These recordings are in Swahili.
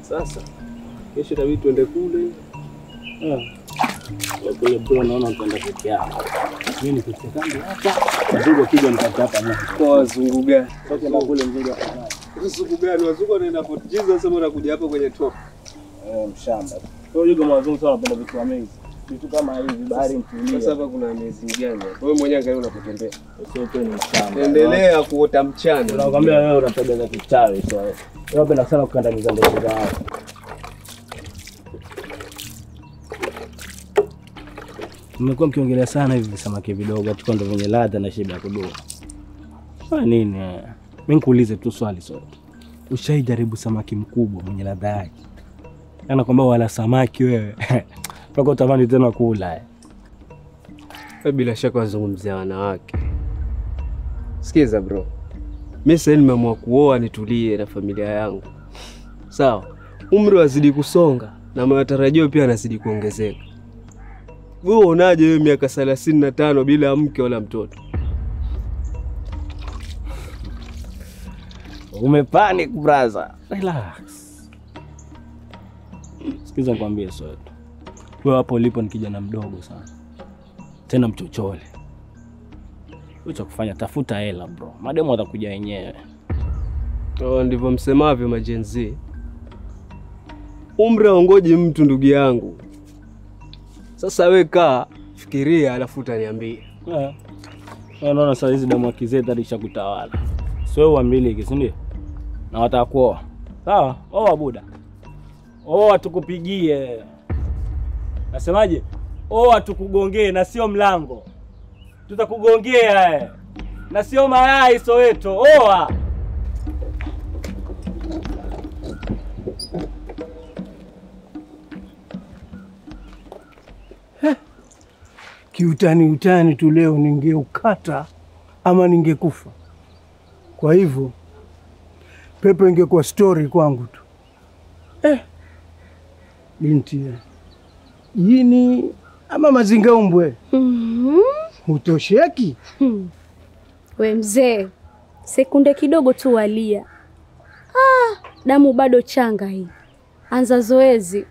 Sasa kesho tabii tuende kule. Kule bro naona tunaenda peke yako. Mimi nipite kambi hapa. Ndugu kija nipate hapa mimi. Kwa wazungu gani? Toka na kule mzee hapa. Wazungu gani? Wazungu wanaenda Fort Jesus sema unakuja hapa kwenye top. Mshamba. Kwa hiyo yuko wazungu sana wanapenda vitu amazing. Vitu kama hivi bahari mtulia. Sasa hapa kuna amazing gani? Wewe mwenyewe angalia unapotembea. Sio tu ni mshamba. Endelea kuota mchana. Nakwambia wewe unatabia za kichawi sio. Wewe unapenda sana kukandamiza ndoto zao. Mmekuwa mkiongelea sana hivi samaki vidogo tukao ndo venye ladha na shiba ya kudoa. Kwa nini? Mimi nikuulize tu swali sote. Ushaijaribu samaki mkubwa mwenye ladha yake? Kana kwamba wala samaki wewe. Paka utamani tena kula. Bila shaka wazungumzia wanawake. Sikiza bro. Mimi sasa nimeamua kuoa nitulie na familia yangu. Sawa. Umri wazidi kusonga na matarajio pia yanazidi kuongezeka. Wewe unaje wewe miaka 35 bila mke wala mtoto? Umepanic brother. Relax. Sikiza nikwambie sote. Wewe hapo ulipo ni kijana mdogo sana. Tena mchochole. Ucha kufanya tafuta hela bro. Mademo atakuja wenyewe. Ndivyo msemavyo majenzi. Umri haongoji mtu ndugu yangu. Sasa wewe kaa fikiria alafu utaniambia. Unaona sasa hizi damu kizeta alishakutawala. Sio uambiliki, si ndio? Na watakuoa. Sawa? Oa buda. Oa tukupigie. Nasemaje? Oa tukugongee na sio mlango. Tutakugongea na sio mayai Soweto. Oa. Kiutani tu leo ningeukata ama ningekufa. Kwa hivyo pepo ingekuwa story kwangu tu. Binti yini ama mazingaumbwe. Utosheki? We mzee, sekunde kidogo tu walia. Damu bado changa hii. Anza zoezi.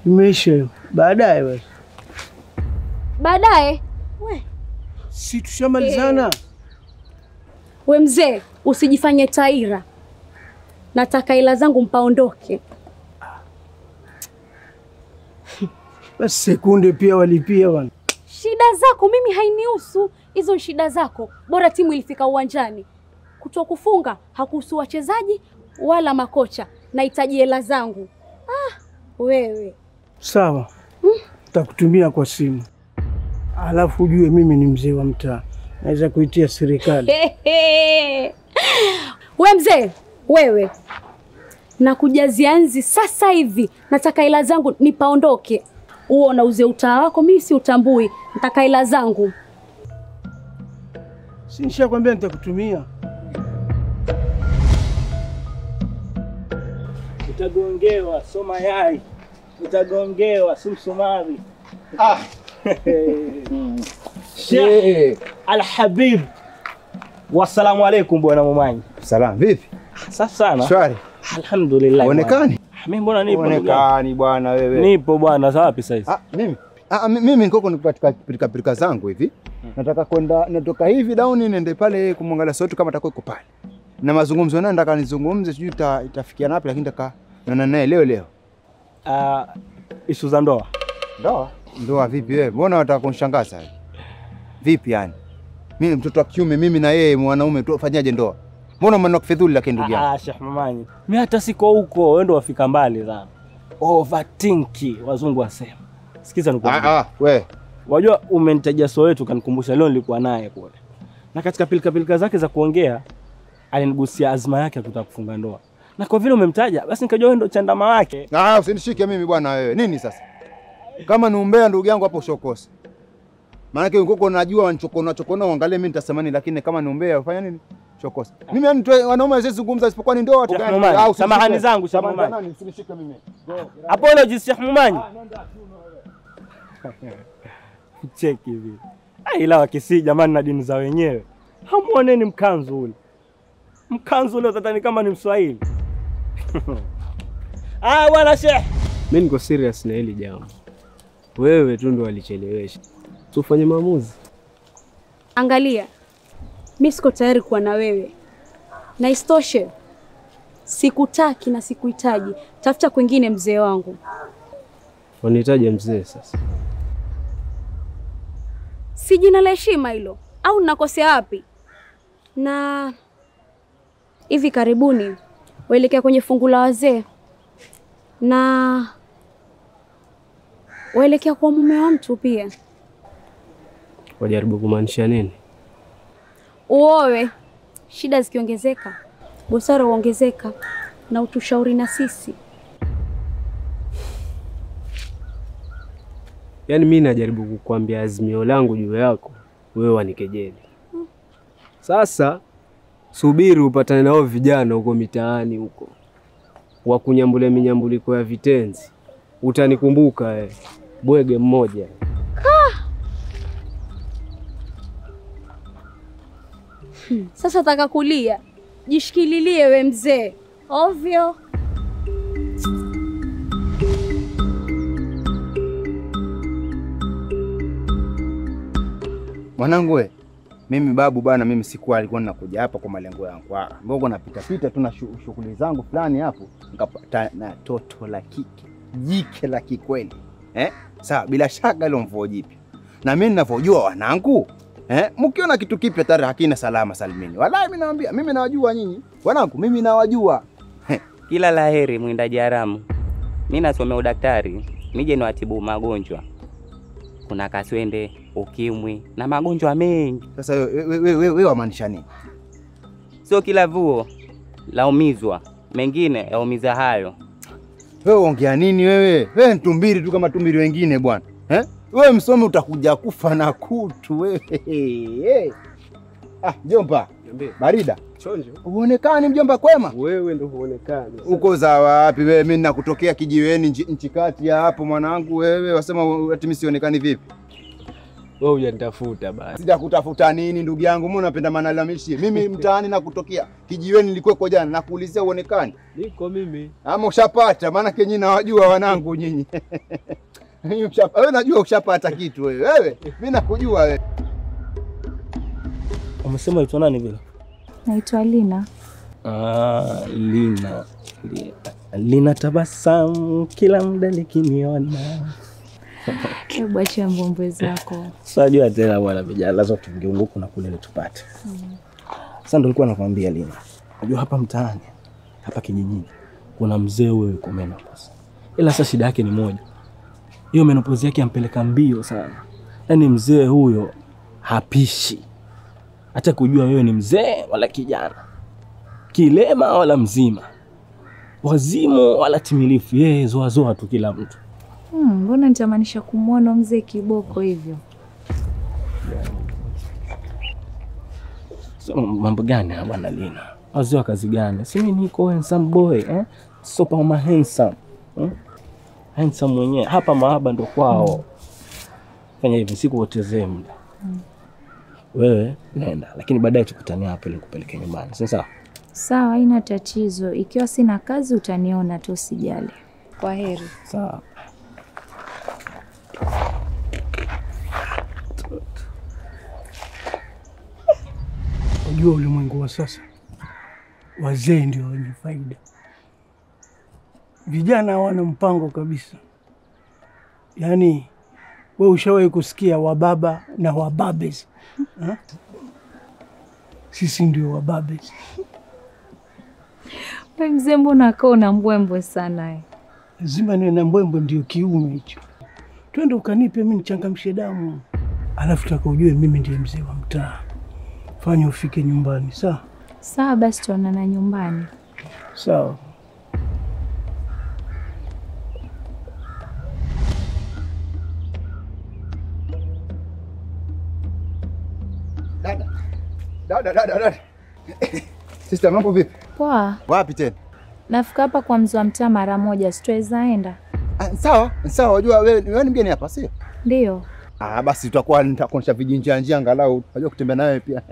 Imeisha baadaye basi. Baadaye? We. Si tushamalizana. We mzee, usijifanye taira. Nataka hela zangu mpaondoke. Basi sekunde pia walipia bwana. Shida zako mimi hainihusu. Hizo shida zako. Bora timu ilifika uwanjani. Kutokufunga hakuhusu wachezaji wala makocha. Nahitaji hela zangu. Wewe. Sawa. Nitakutumia kwa simu. Alafu ujue mimi ni mzee wa mtaa. Naweza kuitia serikali. We mzee, wewe. Nakujazia nzi sasa hivi. Nataka hela zangu nipaondoke. Uona uze utaa wako mimi si utambui. Nataka hela zangu. Si nishakwambia nitakutumia. Utagongewa soma yai. Utagongewa si msumari. Sheikh Al-Habib. Wassalamu alaykum bwana Mumanyi. Salam, vipi? Sasa sana. Shwari. Alhamdulillah. Uonekani? Mimi mbona nipo? Uonekani bwana wewe. Nipo bwana, sawa wapi sasa? Mimi niko katika pirika zangu hivi. Nataka kwenda natoka hivi down niende pale kumwangalia Soweto kama atakuwa pale. Na mazungumzo naye nataka nizungumze sijui itafikia wapi lakini nataka naona naye leo. Issue za ndoa. Ndoa vipi wewe? Mbona unataka kunishangaza? Vipi yani? Mimi mtoto wa kiume mimi na yeye mwanaume tufanyaje ndoa? Mbona mwana kufedhuli lakini ndugu yangu? Sheikh Mumanyi. Mimi hata siko huko, wewe ndo wafika mbali sana. Overthinking wazungu wasema. Sikiza nikwambie. Wewe. Wajua umenitajia Soweto kanikumbusha leo nilikuwa naye kule. Na katika pilika zake za kuongea alinigusia azma yake ya kutaka kufunga ndoa. Na kwa vile umemtaja basi nikajua wewe ndo chandama wake. Usinishike mimi bwana wewe. Nini sasa? Kama ni umbea ndugu yangu hapo ushokosi. Maana yake uko unajua wanachokona uangalie mimi nitasemani lakini kama ni umbea ufanya nini? Chokosa. Mimi yani wanaume wazee zungumza isipokuwa ni ndoa tu gani? Samahani zangu Sheikh Mumanyi. Usinishike mimi. Apologies Sheikh Mumanyi. Cheki hivi. Ila wakisi jamani na dini za wenyewe. Hamuoneni mkanzu ule. Mkanzu ule utatani kama ni Mswahili. Bwana Sheikh. Mimi niko serious na hili jambo. Wewe tu ndo walichelewesha. Tufanye maamuzi. Angalia, mimi siko tayari kuwa na wewe, na istoshe sikutaki na sikuhitaji. Tafuta kwingine mzee wangu. Wanihitaji mzee sasa? Si jina la heshima hilo au ninakosea wapi? Na hivi karibuni waelekea kwenye fungu la wazee na waelekea kwa mume wa mtu pia. Wajaribu kumaanisha nini? Uowe, shida zikiongezeka, busara huongezeka, na utushauri na sisi. Yaani mimi najaribu kukuambia azimio langu juu yako, wewe wanikejeli. Sasa subiri upatane nao vijana huko mitaani huko, wakunyambule minyambuliko ya vitenzi. Utanikumbuka bwege mmoja. Sasa taka kulia, jishikililie we mzee. Ovyo. Mwanangu we, mimi babu bana, mimi sikuwa alikuwa ninakuja hapa kwa malengo yangu. Mbona napita pita tu na shughuli zangu fulani hapo, nikapata na toto la kike, jike la kikweli. Sawa, bila shaka ile mvua jipya. Na mimi ninavyojua wanangu, mkiona kitu kipya tayari hakina salama salimini. Wallahi mimi nawaambia, mimi nawajua nyinyi. Wanangu, mimi nawajua. Kila laheri mwindaji haramu. Mimi nasomea udaktari, nije niwatibu magonjwa. Kuna kaswende, ukimwi na magonjwa mengi. Sasa wewe wamaanisha nini? Sio kila vuo laumizwa, mengine yaumiza hayo. Wewe ongea nini wewe? Wewe ntumbiri tu kama tumbiri wengine bwana. Wewe msomi utakuja kufa na kutu wewe. Mjomba. Barida. Chonjo. Uonekani mjomba kwema? Wewe ndio huonekani. Uko za wapi wewe? Mimi nakutokea kijiweni nchi kati ya hapo mwanangu wewe. Wasema ati mimi sionekani vipi? Wewe hujanitafuta basi. Sijakutafuta nini ndugu yangu? Mimi napenda malalamishi. Mimi mtaani nakutokea kijiweni nilikuwa jana nakuulizia uonekani. Niko mimi. Ama ushapata? Maana nyinyi nawajua wanangu nyinyi. Wewe najua ushapata kitu wewe. Wewe mimi nakujua wewe. Umesema unaitwa nani vile? Naitwa Lina. Lina tabasamu kila muda likiniona. Hebu acha mbombe zako. Sajua tena bwana, vijana lazima tungeuko na kule tupate. Sasa ndio nilikuwa nakwambia Lina. Unajua hapa mtaani, hapa kijijini kuna mzee wewe yuko menopause. Ila sasa shida yake ni moja. Hiyo menopause yake yampeleka mbio sana. Yaani mzee huyo hapishi. Hata kujua wewe ni mzee wala kijana, kilema wala mzima, wazimu wala timilifu, yeye zoa tu kila mtu. Mbona nitamaanisha kumuona mzee kiboko hivyo? So, mambo gani bwana Lina? Wazee wa kazi gani? Si mimi niko handsome boy, super ma handsome. Handsome mwenyewe. Hapa mahaba ndo kwao. Fanya hivi sikupotezee muda. Wewe nenda, lakini baadaye tukutane hapo ili kupeleke nyumbani. Sawa? Sawa, haina tatizo. Ikiwa sina kazi utaniona tu, usijali. Kwa heri. Sawa. Unajua ulimwengu wa sasa wazee ndio wenye faida. Vijana hawana mpango kabisa. Yaani wewe ushawahi kusikia wababa na wababes? Sisi ndio wababes. Wewe mzee, mbona kaa una mbwembwe sana? Lazima niwe na mbwembwe, ndio kiume hicho. Twende ukanipe mimi nichangamshe damu. Alafu tutaka ujue mimi ndiye mzee wa mtaa. Fanya ufike nyumbani, sawa? Sawa basi, tuonana nyumbani. Sawa. Dada. Sister, mambo vipi? Poa. Wapi tena? Nafika hapa kwa mzee wa mtaa mara moja, sitaweza enda. Sawa. Unajua wewe ni mgeni hapa, sio? Ndio. Basi nitakuonyesha vijinjia njia angalau unajua kutembea nawe pia.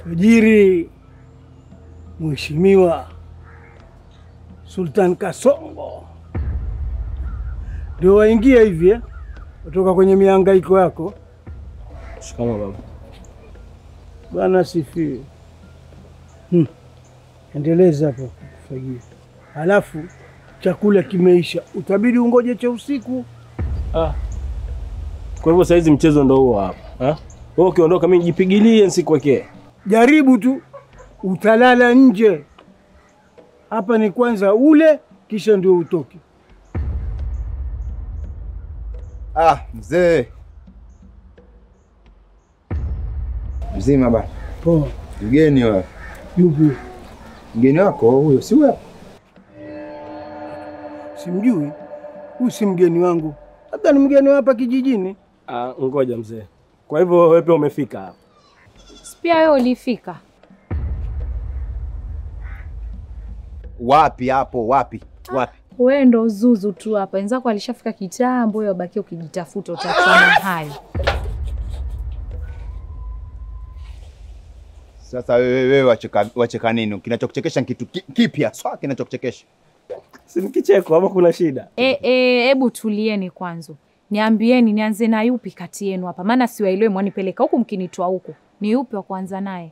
tajiri Mheshimiwa Sultan Kasongo ndio waingia hivi kutoka kwenye mihangaiko yako. Shikamoo baba. Bwana sifiwe. Endeleza hapo kufagia. Halafu chakula kimeisha, utabidi ungoje cha usiku. Kwa hivyo saizi mchezo ndo huo hapa. Wewe ukiondoka mimi nijipigilie nisikuwekee. Jaribu tu, utalala nje. Hapa ni kwanza ule kisha ndio utoke. Mzee. Mzima bana. Poa. Mgeni wewe. Yupi? Mgeni wako huyo si wewe? Simjui. Huyu si mgeni wangu. Labda ni mgeni hapa kijijini. Ngoja mzee. Kwa hivyo wewe pia umefika hapa. Pia wewe ulifika. Wapi hapo? Wapi? Wewe ndo zuzu tu hapa. Wenzako alishafika kitambo, wewe ubaki ukijitafuta utakuwa na hayo. Sasa wewe wacheka nini? Kinachokuchekesha kitu kipya. Sawa, kinachokuchekesha. Si mkicheko ama kuna shida? Hebu tulieni kwanza. Niambieni nianze na yupi kati yenu hapa? Maana siwaelewi, mwanipeleka huku mkinitoa huku. Ni yupi wa kuanza naye?